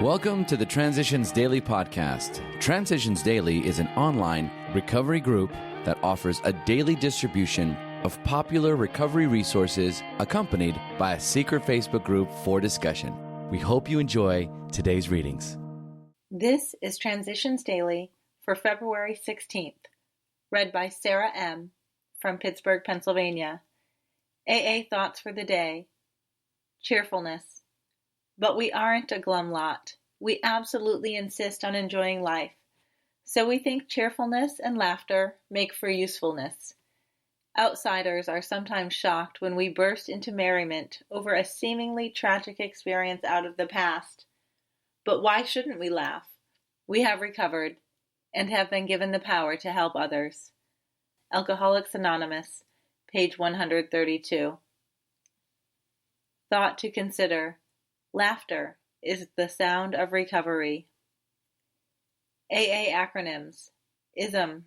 Welcome to the Transitions Daily podcast. Transitions Daily is an online recovery group that offers a daily distribution of popular recovery resources accompanied by a secret Facebook group for discussion. We hope you enjoy today's readings. This is Transitions Daily for February 16th, read by Sarah M. from Pittsburgh, Pennsylvania. AA Thoughts for the Day. Cheerfulness. But we aren't a glum lot. We absolutely insist on enjoying life. So we think cheerfulness and laughter make for usefulness. Outsiders are sometimes shocked when we burst into merriment over a seemingly tragic experience out of the past. But why shouldn't we laugh? We have recovered and have been given the power to help others. Alcoholics Anonymous, page 132. Thought to consider. Laughter is the sound of recovery. AA acronyms. ISM.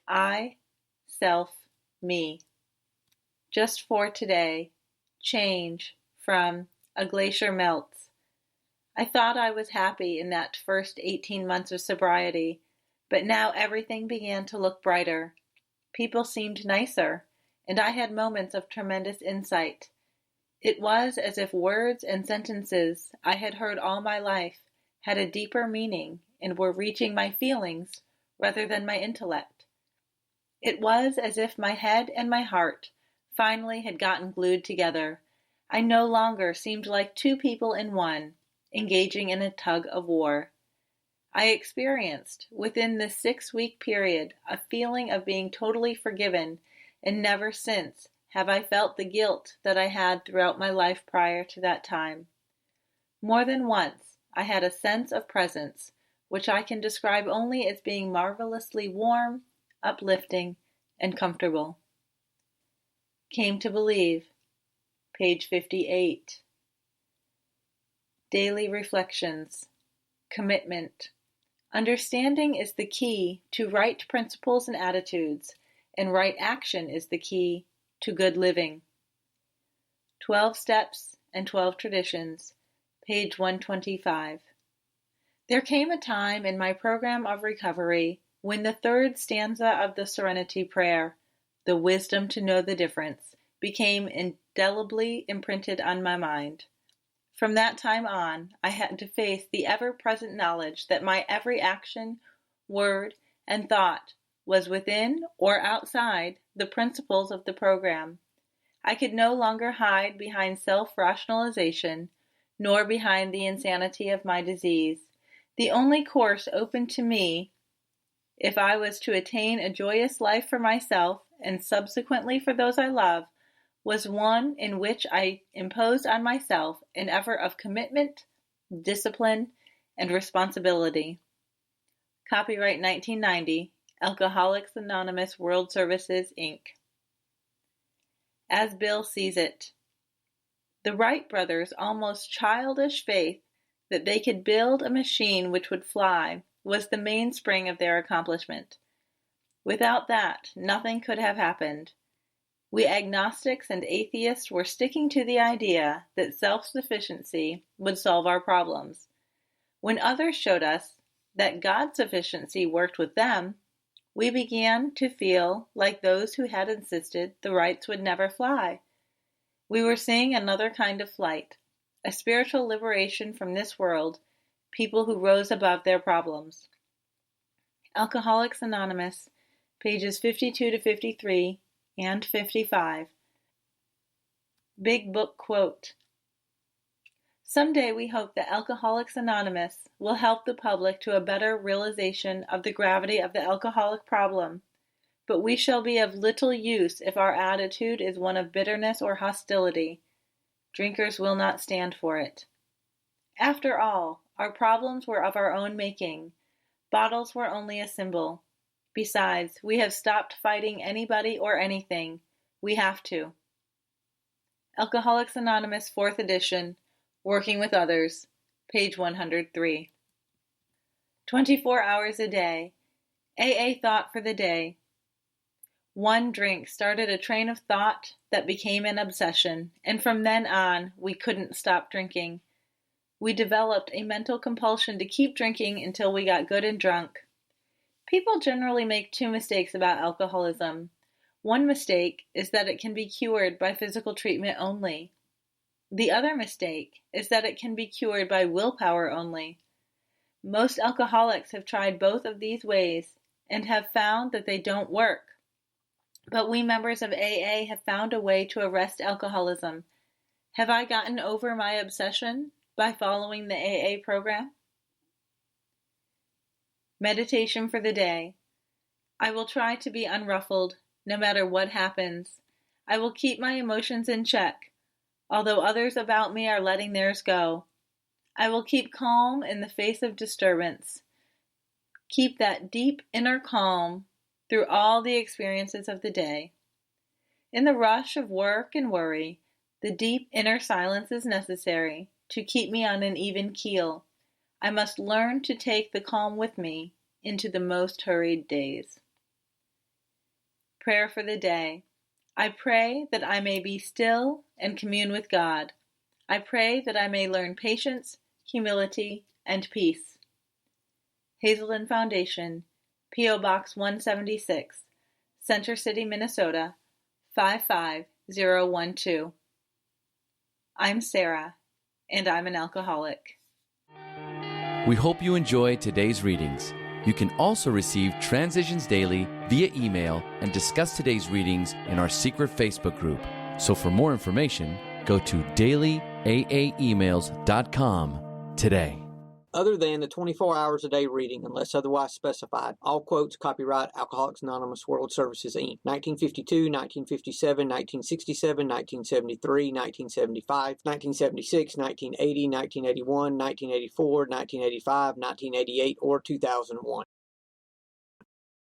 I, self, me. Just for today. Change from a glacier melts. I thought I was happy in that first 18 months of sobriety, but now everything began to look brighter. People seemed nicer, and I had moments of tremendous insight. It was as if words and sentences I had heard all my life had a deeper meaning and were reaching my feelings rather than my intellect. It was as if my head and my heart finally had gotten glued together. I no longer seemed like two people in one, engaging in a tug of war. I experienced, within this 6-week period, a feeling of being totally forgiven, and never since have I felt the guilt that I had throughout my life prior to that time. More than once, I had a sense of presence, which I can describe only as being marvelously warm, uplifting, and comfortable. Came to believe, page 58. Daily Reflections. Commitment. Understanding is the key to right principles and attitudes, and right action is the key to good living. 12 Steps and 12 Traditions, page 125. There came a time in my program of recovery when the third stanza of the Serenity Prayer, the wisdom to know the difference, became indelibly imprinted on my mind. From that time on, I had to face the ever-present knowledge that my every action, word, and thought was within or outside the principles of the program. I could no longer hide behind self-rationalization, nor behind the insanity of my disease. The only course open to me, if I was to attain a joyous life for myself and subsequently for those I love, was one in which I imposed on myself an effort of commitment, discipline, and responsibility. Copyright 1990, Alcoholics Anonymous World Services, Inc. As Bill Sees It. The Wright brothers' almost childish faith that they could build a machine which would fly was the mainspring of their accomplishment. Without that, nothing could have happened. We agnostics and atheists were sticking to the idea that self-sufficiency would solve our problems. When others showed us that God's sufficiency worked with them, we began to feel like those who had insisted the Wrights would never fly. We were seeing another kind of flight, a spiritual liberation from this world, people who rose above their problems. Alcoholics Anonymous, pages 52 to 53 and 55. Big Book Quote. Someday we hope that Alcoholics Anonymous will help the public to a better realization of the gravity of the alcoholic problem, but we shall be of little use if our attitude is one of bitterness or hostility. Drinkers will not stand for it. After all, our problems were of our own making. Bottles were only a symbol. Besides, we have stopped fighting anybody or anything. We have to. Alcoholics Anonymous 4th edition, Working with Others, page 103. 24 hours a day. AA Thought for the Day. One drink started a train of thought that became an obsession, and from then on, we couldn't stop drinking. We developed a mental compulsion to keep drinking until we got good and drunk. People generally make two mistakes about alcoholism. One mistake is that it can be cured by physical treatment only. The other mistake is that it can be cured by willpower only. Most alcoholics have tried both of these ways and have found that they don't work. But we members of AA have found a way to arrest alcoholism. Have I gotten over my obsession by following the AA program? Meditation for the day. I will try to be unruffled, no matter what happens. I will keep my emotions in check, although others about me are letting theirs go. I will keep calm in the face of disturbance. Keep that deep inner calm through all the experiences of the day. In the rush of work and worry, the deep inner silence is necessary to keep me on an even keel. I must learn to take the calm with me into the most hurried days. Prayer for the day. I pray that I may be still and commune with God. I pray that I may learn patience, humility, and peace. Hazelden Foundation, P.O. Box 176, Center City, Minnesota, 55012. I'm Sarah, and I'm an alcoholic. We hope you enjoyed today's readings. You can also receive Transitions Daily via email and discuss today's readings in our secret Facebook group. So for more information, go to dailyaaemails.com today. Other than the 24 hours a day reading, unless otherwise specified. All quotes copyright Alcoholics Anonymous World Services, Inc. 1952, 1957, 1967, 1973, 1975, 1976, 1980, 1981, 1984, 1985, 1988, or 2001.